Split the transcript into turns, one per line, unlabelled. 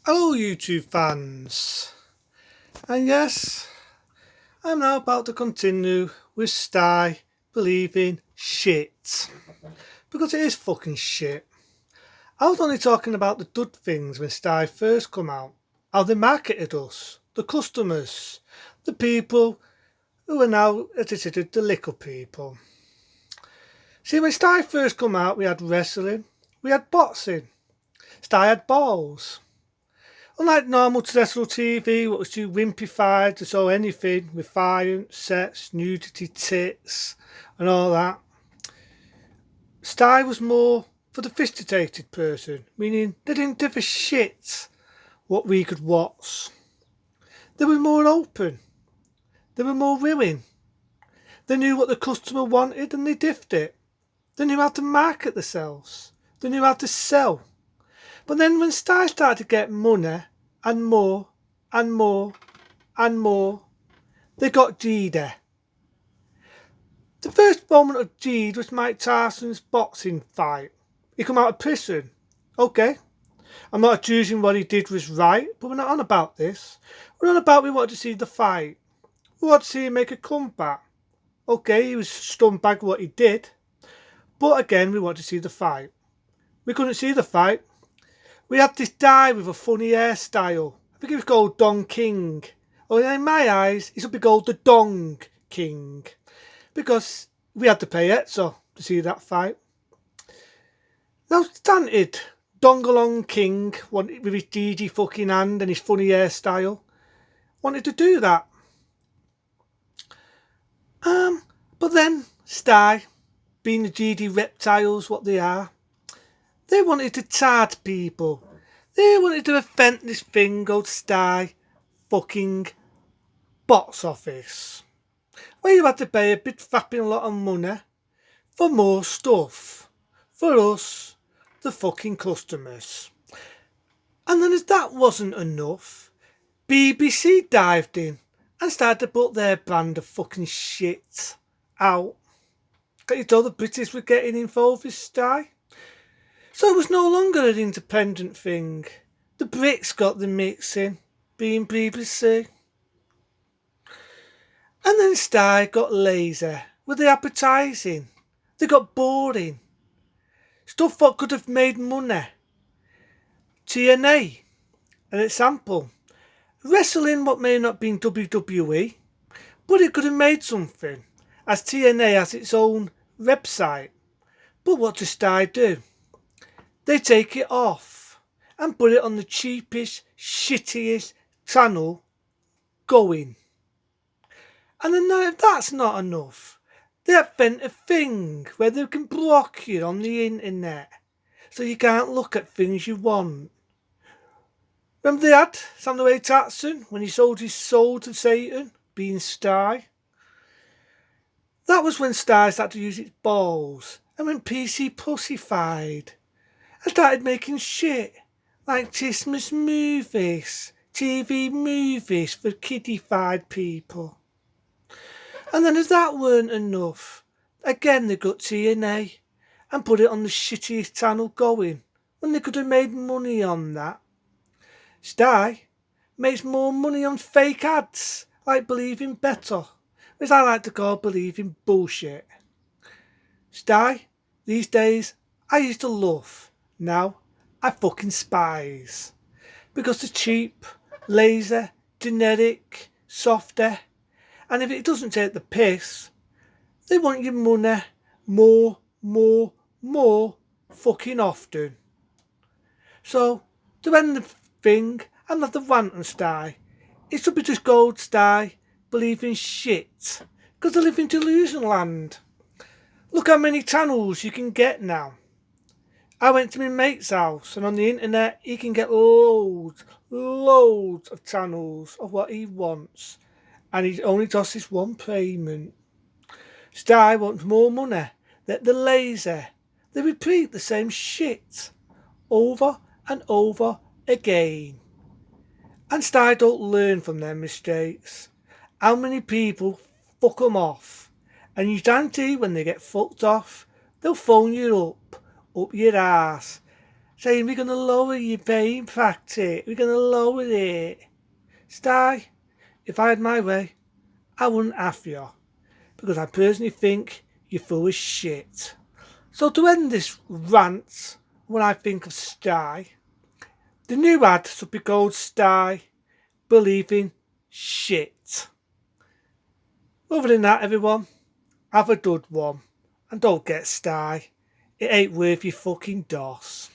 Hello, YouTube fans, and yes, I'm now about to continue with Sty believing shit because it is fucking shit. I was only talking about the good things when Sty first come out, how they marketed us, the customers, the people who are now considered the little people. See, when Sty first come out, we had wrestling, we had boxing, Sty had balls. Unlike normal terrestrial TV, what was too wimpified to show anything with violence, sex, nudity, tits, and all that, Sty was more for the sophisticated person, meaning they didn't give a shit what we could watch. They were more open. They were more willing. They knew what the customer wanted and they did it. They knew how to market themselves. They knew how to sell. But then when Sty started to get money and more and more and more, they got greedy. The first moment of greed was Mike Tyson's boxing fight. He come out of prison. Okay, I'm not accusing what he did was right, but we're not on about this. We're on about we wanted to see the fight. We wanted to see him make a comeback. Okay, he was scumbag what he did, but again we wanted to see the fight. We couldn't see the fight. We had this guy with a funny hairstyle. I think he was called Don King. Or in my eyes, he should be called the Dong King. Because we had to pay extra to see that fight. Now, granted, Dongalong King, with his GG fucking hand and his funny hairstyle, wanted to do that. But then, Sty, being the GD reptiles what they are, they wanted to charge people. They wanted to invent this thing called Sty fucking box office, where you had to pay a big fapping lot of money for more stuff. For us, the fucking customers. And then as that wasn't enough, BBC dived in and started to put their brand of fucking shit out. Got you told the British were getting involved with Sty? So it was no longer an independent thing. The Brits got the mix in, being BBC. And then Sty got lazy with the advertising. They got boring. Stuff what could have made money. TNA, an example. Wrestling what may not have been WWE, but it could have made something, as TNA has its own website. But what does Sty do? They take it off and put it on the cheapest, shittiest channel going. And then if that's not enough, they invent a thing where they can block you on the internet so you can't look at things you want. Remember they had Samuel Tatson when he sold his soul to Satan, being Sty? That was when Sty started to use its balls and when PC pussified and started making shit like Christmas movies, TV movies for kiddified people. And then as that weren't enough, again they got TNA and put it on the shittiest channel going when they could have made money on that. Sty makes more money on fake ads like Believing Better, which I like to call Believing Bullshit. Sty, these days, I used to love. Now, I fucking spies. Because they're cheap, lazy, generic, softer, and if it doesn't take the piss, they want your money more fucking often. So, to end the thing and have the rant and Sty, it should be just gold Sty, believing shit, because they live in delusion land. Look how many channels you can get now. I went to my mate's house and on the internet he can get loads of channels of what he wants. And he only does this one payment. Sty wants more money. They're lazy. They repeat the same shit over and over again. And Sty don't learn from their mistakes. How many people fuck them off? And you guarantee when they get fucked off, they'll phone you up your ass saying we're going to lower your vape factor, we're going to lower it. Sty, if I had my way, I wouldn't have you, because I personally think you're full of shit. So to end this rant, when I think of Sty, the new ad should be called Sty Believing Shit. Other than that, everyone, have a good one, and don't get Sty. It ain't worth your fucking doss.